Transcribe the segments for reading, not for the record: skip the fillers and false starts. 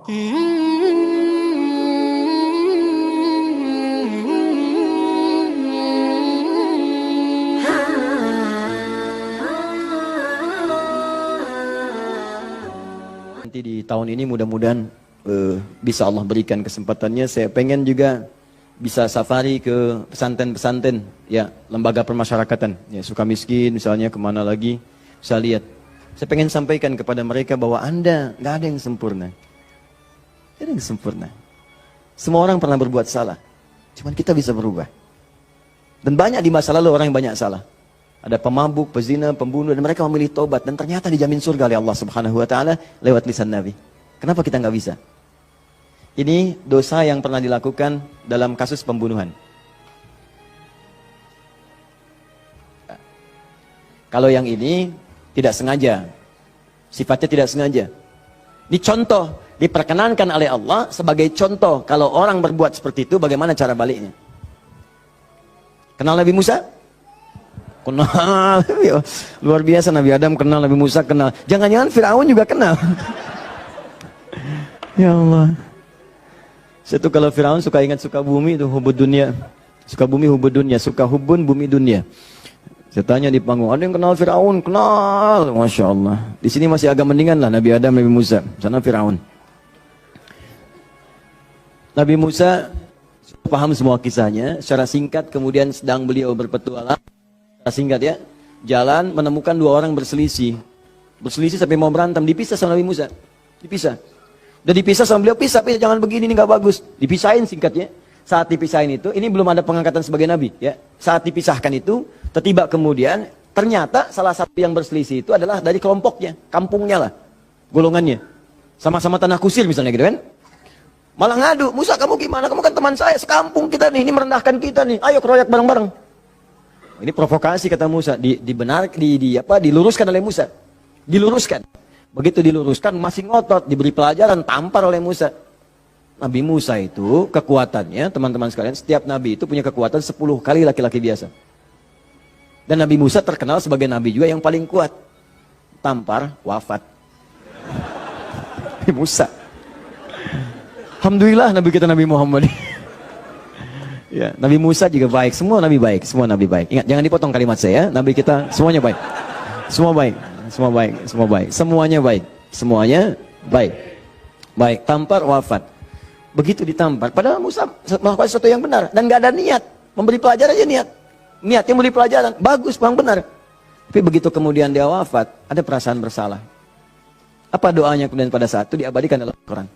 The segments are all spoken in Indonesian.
Nanti di tahun ini mudah-mudahan bisa Allah berikan kesempatannya. Saya pengen juga bisa safari ke pesantren-pesantren, ya, lembaga permasyarakatan, ya, Sukamiskin misalnya, kemana lagi, bisa lihat. Saya pengen sampaikan kepada mereka bahwa Anda nggak ada yang sempurna. Tidak ada yang sempurna. Semua orang pernah berbuat salah. Cuman kita bisa berubah. Dan banyak di masa lalu orang yang banyak salah. Ada pemabuk, pezina, pembunuh, dan mereka memilih tobat. Dan ternyata dijamin surga oleh Allah Subhanahu Wa Taala lewat lisan Nabi. Kenapa kita nggak bisa? Ini dosa yang pernah dilakukan dalam kasus pembunuhan. Kalau yang ini tidak sengaja, sifatnya tidak sengaja. Ini contoh, diperkenankan oleh Allah sebagai contoh. Kalau orang berbuat seperti itu, bagaimana cara baliknya? Kenal Nabi Musa? Kenal. Luar biasa, Nabi Adam kenal, Nabi Musa kenal. Jangan-jangan Fir'aun juga kenal. Ya Allah. Saya tuh kalau Fir'aun suka ingat suka bumi itu, hubud dunia. Suka bumi, hubud dunia. Suka hubun, bumi dunia. Saya tanya di panggung, ada yang kenal Fir'aun? Kenal. Masya Allah. Di sini masih agak mendingan lah Nabi Adam, Nabi Musa. Sana Fir'aun. Nabi Musa paham semua kisahnya. Secara singkat kemudian sedang beliau berpetualang. Secara singkat ya. Jalan menemukan dua orang berselisih. Berselisih sampai mau berantem. Dipisah sama Nabi Musa. Dipisah. Udah dipisah sama beliau, pisah, jangan begini, ini nggak bagus. Dipisahin singkatnya. Saat dipisahin itu, ini belum ada pengangkatan sebagai nabi, ya. Saat dipisahkan itu, tiba kemudian ternyata salah satu yang berselisih itu adalah dari kelompoknya, kampungnya lah, golongannya. Sama-sama tanah kusir misalnya gitu kan. Malah ngadu, Musa kamu gimana? Kamu kan teman saya, sekampung kita nih, ini merendahkan kita nih. Ayo keroyak bareng-bareng. Ini provokasi kata Musa, diluruskan oleh Musa. Diluruskan. Begitu diluruskan, masih ngotot, diberi pelajaran, tampar oleh Musa. Nabi Musa itu, kekuatannya, teman-teman sekalian, setiap Nabi itu punya kekuatan 10 kali laki-laki biasa. Dan Nabi Musa terkenal sebagai Nabi juga yang paling kuat. Tampar, wafat. Nabi Musa. Alhamdulillah Nabi kita Nabi Muhammad. Ya, Nabi Musa juga baik, semua Nabi baik, semua Nabi baik. Ingat, jangan dipotong kalimat saya, Nabi kita semuanya baik. Semua baik. Semua baik, semua baik, semuanya baik, semuanya baik. Baik, tampar wafat. Begitu ditampar, padahal Musa melakukan sesuatu yang benar dan nggak ada niat memberi pelajaran aja niatnya memberi pelajaran, bagus, bang benar. Tapi begitu kemudian dia wafat, ada perasaan bersalah. Apa doanya kemudian pada saat itu diabadikan dalam Al-Quran?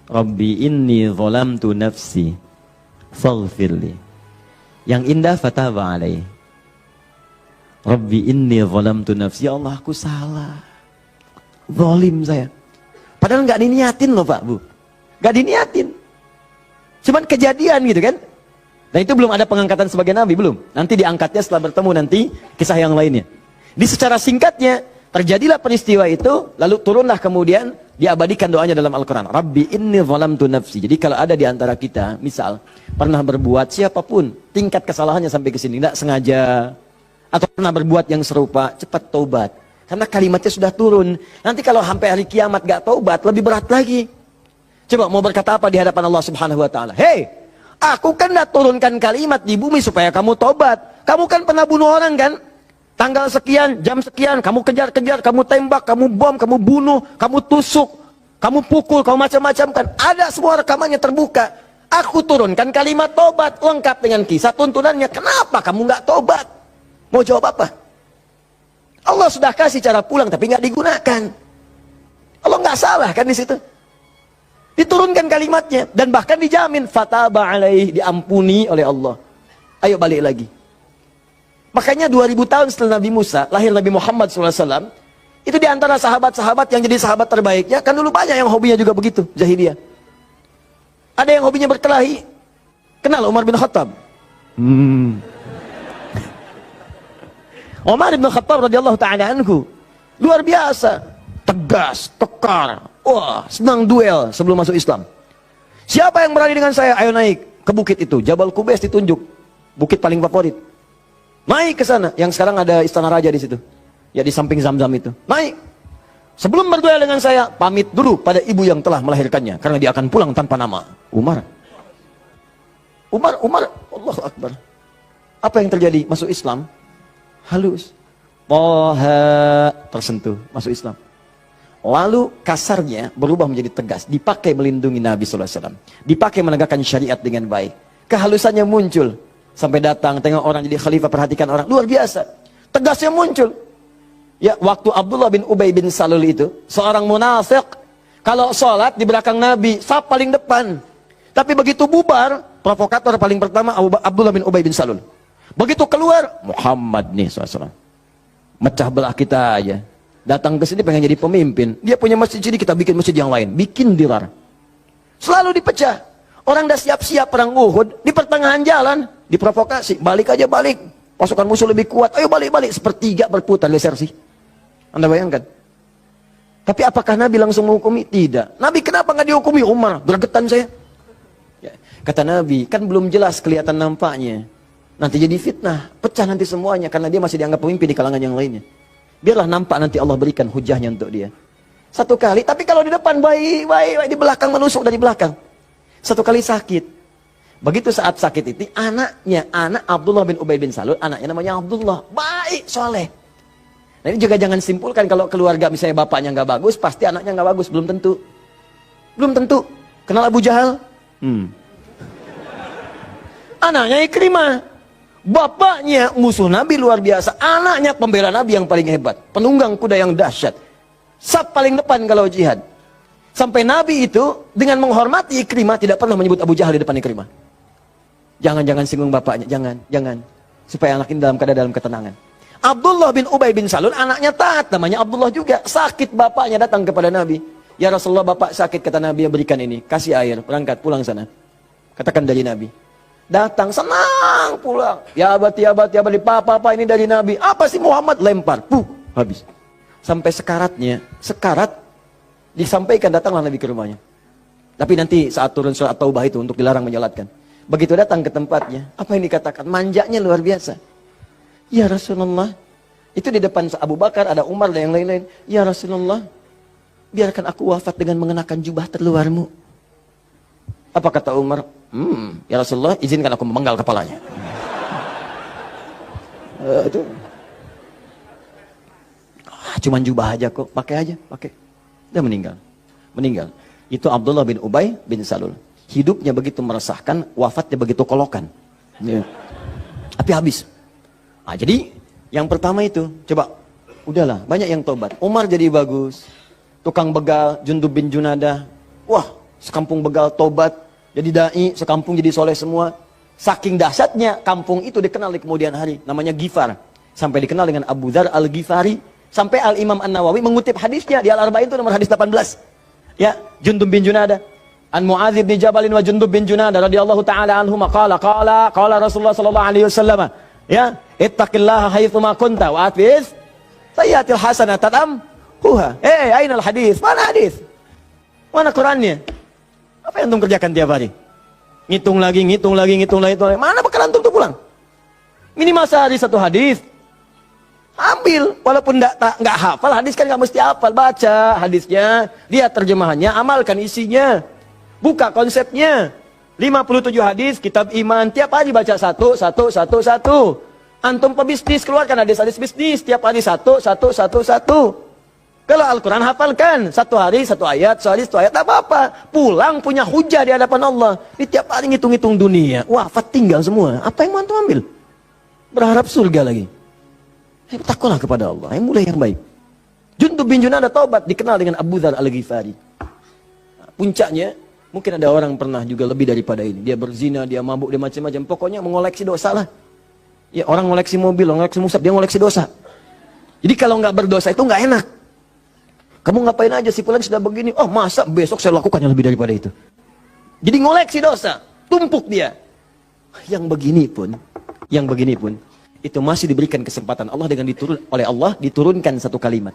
Rabbi inni zalamtu nafsi, faghfirli. Yang indah fataba alaih. Rabbi inni zalamtu nafsi, ya Allah aku salah, zalim saya. Padahal nggak diniatin loh Pak Bu, nggak diniatin, cuman kejadian gitu kan. Dan itu belum ada pengangkatan sebagai nabi, belum. Nanti diangkatnya setelah bertemu nanti kisah yang lainnya. Di secara singkatnya terjadilah peristiwa itu, lalu turunlah kemudian diabadikan doanya dalam Al-Quran. Rabbi inni zalamtu nafsi. Jadi kalau ada di antara kita, misal pernah berbuat siapapun, tingkat kesalahannya sampai ke sini, nggak sengaja atau pernah berbuat yang serupa, cepat taubat. Karena kalimatnya sudah turun. Nanti kalau sampai hari kiamat gak taubat, lebih berat lagi. Coba mau berkata apa di hadapan Allah Subhanahu Wa Taala? Hei, aku kan dah turunkan kalimat di bumi supaya kamu taubat. Kamu kan pernah bunuh orang kan? Tanggal sekian, jam sekian, kamu kejar-kejar, kamu tembak, kamu bom, kamu bunuh, kamu tusuk, kamu pukul, kamu macam-macam kan? Ada semua rekamannya terbuka. Aku turunkan kalimat taubat lengkap dengan kisah tuntunannya. Kenapa kamu gak taubat? Mau jawab apa? Allah sudah kasih cara pulang tapi nggak digunakan. Allah nggak salah kan di situ. Diturunkan kalimatnya dan bahkan dijamin fataba alaih, diampuni oleh Allah. Ayo balik lagi. Makanya 2000 tahun setelah Nabi Musa, lahir Nabi Muhammad SAW. Itu diantara sahabat-sahabat yang jadi sahabat terbaiknya. Kan dulu banyak yang hobinya juga begitu, jahiliyah. Ada yang hobinya berkelahi. Kenal Umar bin Khattab? Umar bin Khattab radhiyallahu ta'ala anhu luar biasa, tegas, kekar, wah senang duel sebelum masuk Islam. Siapa yang berani dengan saya? Ayo naik ke bukit itu, Jabal Qubais ditunjuk, bukit paling favorit. Naik ke sana, yang sekarang ada istana raja di situ, ya di samping Zam-Zam itu. Naik, Sebelum berduel dengan saya, pamit dulu pada ibu yang telah melahirkannya, karena dia akan pulang tanpa nama. Umar, Allahu Akbar. Apa yang terjadi? Masuk Islam, halus. Toha, tersentuh, masuk Islam. Lalu kasarnya berubah menjadi tegas, dipakai melindungi Nabi SAW, dipakai menegakkan syariat dengan baik. Kehalusannya muncul, sampai datang tengok orang jadi khalifah, perhatikan orang, luar biasa. Tegasnya muncul. Ya, waktu Abdullah bin Ubay bin Salul itu, seorang munafik, kalau sholat di belakang Nabi, saf paling depan. Tapi begitu bubar, provokator paling pertama Abdullah bin Ubay bin Salul. Begitu keluar, Muhammad nih SAW. Mecah belah kita aja. Datang ke sini pengen jadi pemimpin. Dia punya masjid sini, kita bikin masjid yang lain. Bikin dilar. Selalu dipecah. Orang dah siap-siap perang Uhud, di pertengahan jalan, diprovokasi. Balik aja, balik. Pasukan musuh lebih kuat. Ayo balik-balik. Sepertiga berputar desersi. Anda bayangkan. Tapi apakah Nabi langsung menghukumi? Tidak. Nabi kenapa nggak dihukumi? Umar, gregetan saya. Ya. Kata Nabi, kan belum jelas kelihatan nampaknya. Nanti jadi fitnah, pecah nanti semuanya, karena dia masih dianggap pemimpin di kalangan yang lainnya. Biarlah nampak, nanti Allah berikan hujahnya untuk dia. Satu kali, tapi kalau di depan baik, di belakang menusuk dari belakang. Satu kali sakit. Begitu saat sakit itu, anak Abdullah bin Ubay bin Salul, anaknya namanya Abdullah, baik, soleh. Nah, ini juga jangan simpulkan kalau keluarga misalnya bapaknya nggak bagus, pasti anaknya nggak bagus, belum tentu. Belum tentu. Kenal Abu Jahal? Anaknya Ikrimah. Bapaknya musuh Nabi luar biasa, anaknya pembela Nabi yang paling hebat, penunggang kuda yang dahsyat, saf paling depan kalau jihad. Sampai Nabi itu dengan menghormati Ikrimah tidak pernah menyebut Abu Jahal di depan Ikrimah. Jangan singgung bapaknya, jangan. Supaya anak ini dalam ketenangan. Abdullah bin Ubay bin Salul anaknya taat, namanya Abdullah juga. Sakit bapaknya datang kepada Nabi. Ya Rasulullah, bapak sakit, kata Nabi, ya berikan ini, kasih air, berangkat pulang sana. Katakan dari Nabi. Datang senang pulang. Ya abadi, papa ini dari Nabi. Apa sih Muhammad? Lempar, habis. Sampai sekarat disampaikan, datanglah Nabi ke rumahnya. Tapi nanti saat turun surat Taubah itu untuk dilarang menyolatkan. Begitu datang ke tempatnya, apa yang dikatakan? Manjanya luar biasa. Ya Rasulullah, itu di depan Abu Bakar, ada Umar dan yang lain-lain. Ya Rasulullah, biarkan aku wafat dengan mengenakan jubah terluarmu. Apa kata Umar? Ya Rasulullah, izinkan aku memenggal kepalanya. Cuman jubah aja kok, pakai. Dia meninggal. Itu Abdullah bin Ubay bin Salul. Hidupnya begitu meresahkan, wafatnya begitu kolokan. Ya. Tapi habis. Jadi yang pertama itu, coba, udahlah, banyak yang tobat. Umar jadi bagus. Tukang begal, Jundub bin Junadah. Wah, sekampung begal tobat. Jadi dai, sekampung jadi soleh semua. Saking dahsyatnya, kampung itu dikenal di kemudian hari. Namanya Ghifar. Sampai dikenal dengan Abu Dzar al-Ghifari. Sampai Al-Imam An-Nawawi mengutip hadisnya. Di Al-Arba'in itu nomor hadis 18. Ya, Jundub bin Junadah. An Mu'adz bin Jabalin wa Jundub bin Junadah radhiyallahu ta'ala anhuma qala Rasulullah sallallahu alaihi wasallam. Ya, ittaqillaha haitsuma kunta wa atbiz sayyi'atil hasanata tamhuha. Ainal hadis? Mana hadis? Mana Qur'annya? Apa yang antum kerjakan tiap hari? Ngitung lagi. Mana bekal antum tuh pulang? Minimal sehari satu hadis. Ambil, walaupun nggak hafal hadis kan nggak mesti hafal. Baca hadisnya, lihat terjemahannya, amalkan isinya. Buka konsepnya. 57 hadis, kitab iman. Tiap hari baca satu. Antum pebisnis, keluarkan hadis-hadis bisnis. Tiap hari satu. Kalau Al-Quran hafalkan, satu hari satu ayat, tak apa-apa. Pulang punya hujah di hadapan Allah. Di tiap hari ngitung-ngitung dunia. Wafat tinggal semua. Apa yang mau antum ambil? Berharap surga lagi. Takutlah kepada Allah. Mulai yang baik. Jundub bin Junadah taubat, dikenal dengan Abu Dzar al-Ghifari. Puncaknya, mungkin ada orang pernah juga lebih daripada ini. Dia berzina, dia mabuk, dia macam-macam. Pokoknya mengoleksi dosa lah. Ya, orang ngoleksi mobil, ngoleksi musab, dia ngoleksi dosa. Jadi kalau nggak berdosa itu nggak enak. Kamu ngapain aja, si fulan sudah begini. Oh, masa besok saya lakukan yang lebih daripada itu. Jadi ngoleksi dosa, tumpuk dia. Yang begini pun itu masih diberikan kesempatan Allah dengan oleh Allah diturunkan satu kalimat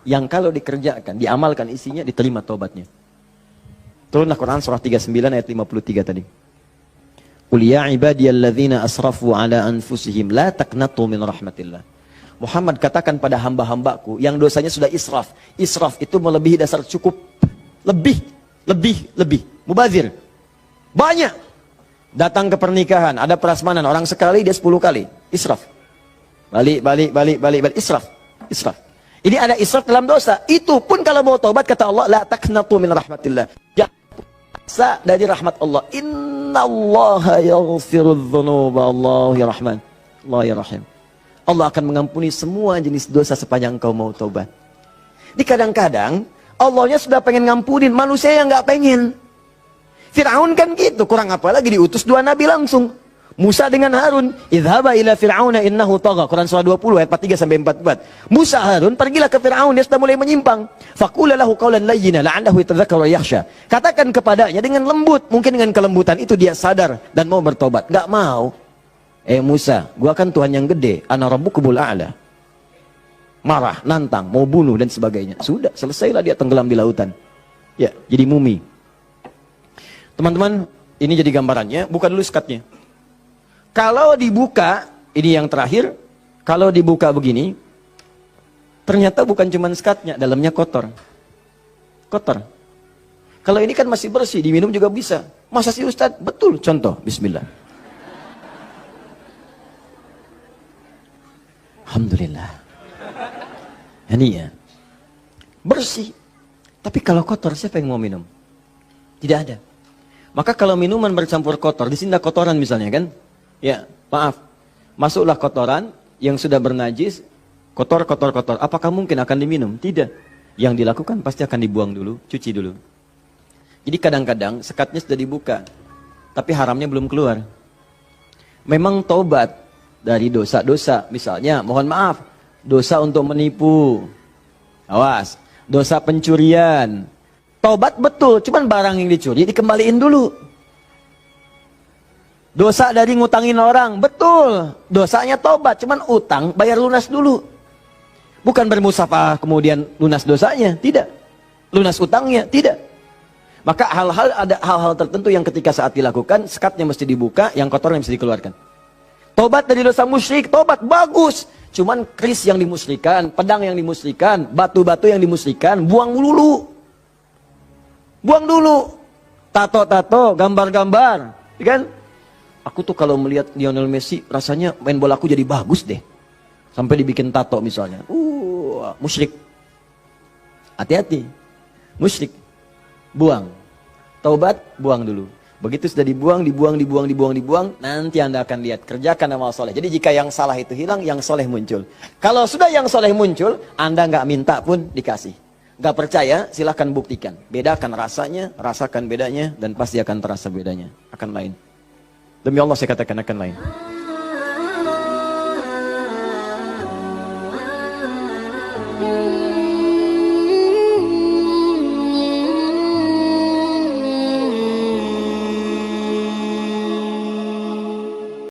yang kalau dikerjakan, diamalkan isinya, diterima taubatnya. Turunlah Quran surah 39 ayat 53 tadi. Qul ya ibadiyalladzina asrafu ala anfusihim la taqnatu min rahmatillah. Muhammad katakan pada hamba-hambaku yang dosanya sudah israf. Israf itu melebihi dasar cukup. Lebih. Mubazir. Banyak. Datang ke pernikahan, ada prasmanan, orang sekali dia 10 kali. Israf. Balik. Israf. Ini ada israf dalam dosa. Itu pun kalau mau taubat kata Allah, la taqnatu min rahmatillah. Jangan putus dari rahmat Allah. Innallaha yaghfirudz dzunuba, Allah ya Rahman. Allah ya Rahim. Allah akan mengampuni semua jenis dosa sepanjang engkau mau taubat. Di kadang-kadang Allahnya sudah pengen ngampunin, manusia yang nggak pengen. Fir'aun kan gitu, kurang apa lagi diutus 2 nabi langsung. Musa dengan Harun, idhaba ila fir'auna innahu tagha. Quran surah 20 ayat 43 sampai 44. Musa Harun pergilah ke Fir'aun, dia sudah mulai menyimpang. Faqula lahu qawlan layyina la'allahu yatadhakkaru wa yakhsha. Katakan kepadanya dengan lembut, mungkin dengan kelembutan itu dia sadar dan mau bertobat. Enggak mau. Musa, gua kan Tuhan yang gede, ana rabbukumul a'la. Marah, nantang, mau bunuh dan sebagainya. Sudah, selesailah dia tenggelam di lautan. Ya, jadi mumi. Teman-teman, ini jadi gambarannya, buka dulu sekatnya. Kalau dibuka, ini yang terakhir, kalau dibuka begini, ternyata bukan cuma sekatnya, dalamnya kotor. Kotor. Kalau ini kan masih bersih, diminum juga bisa. Masa sih Ustadz? Betul, contoh, bismillah. Alhamdulillah. Ini ya, bersih. Tapi kalau kotor, siapa yang mau minum? Tidak ada. Maka kalau minuman bercampur kotor, di sini ada kotoran misalnya kan? Ya, maaf. Masuklah kotoran yang sudah bernajis, kotor. Apakah mungkin akan diminum? Tidak. Yang dilakukan pasti akan dibuang dulu, cuci dulu. Jadi kadang-kadang sekatnya sudah dibuka, tapi haramnya belum keluar. Memang taubat dari dosa-dosa, misalnya, mohon maaf, dosa untuk menipu. Awas, dosa pencurian. Taubat betul, cuman barang yang dicuri dikembaliin dulu. Dosa dari ngutangin orang, betul. Dosanya taubat, cuman utang bayar lunas dulu. Bukan bermusafah kemudian lunas dosanya, tidak. Lunas utangnya, tidak. Maka ada hal-hal tertentu yang ketika saat dilakukan, sekatnya mesti dibuka, yang kotornya mesti dikeluarkan. Taubat dari dosa musyrik, taubat bagus. Cuman keris yang dimusyrikan, pedang yang dimusyrikan, batu-batu yang dimusyrikan, buang dulu. Buang dulu. Tato-tato, gambar-gambar. Kan? Aku tuh kalau melihat Lionel Messi, rasanya main bola aku jadi bagus deh. Sampai dibikin tato misalnya. Musyrik. Hati-hati. Musyrik. Buang. Taubat, buang dulu. Begitu sudah dibuang, nanti Anda akan lihat. Kerjakan amal soleh. Jadi jika yang salah itu hilang, yang soleh muncul. Kalau sudah yang soleh muncul, Anda nggak minta pun dikasih. Gak percaya, silahkan buktikan. Bedakan rasanya, rasakan bedanya, dan pasti akan terasa bedanya. Akan lain. Demi Allah saya katakan akan lain.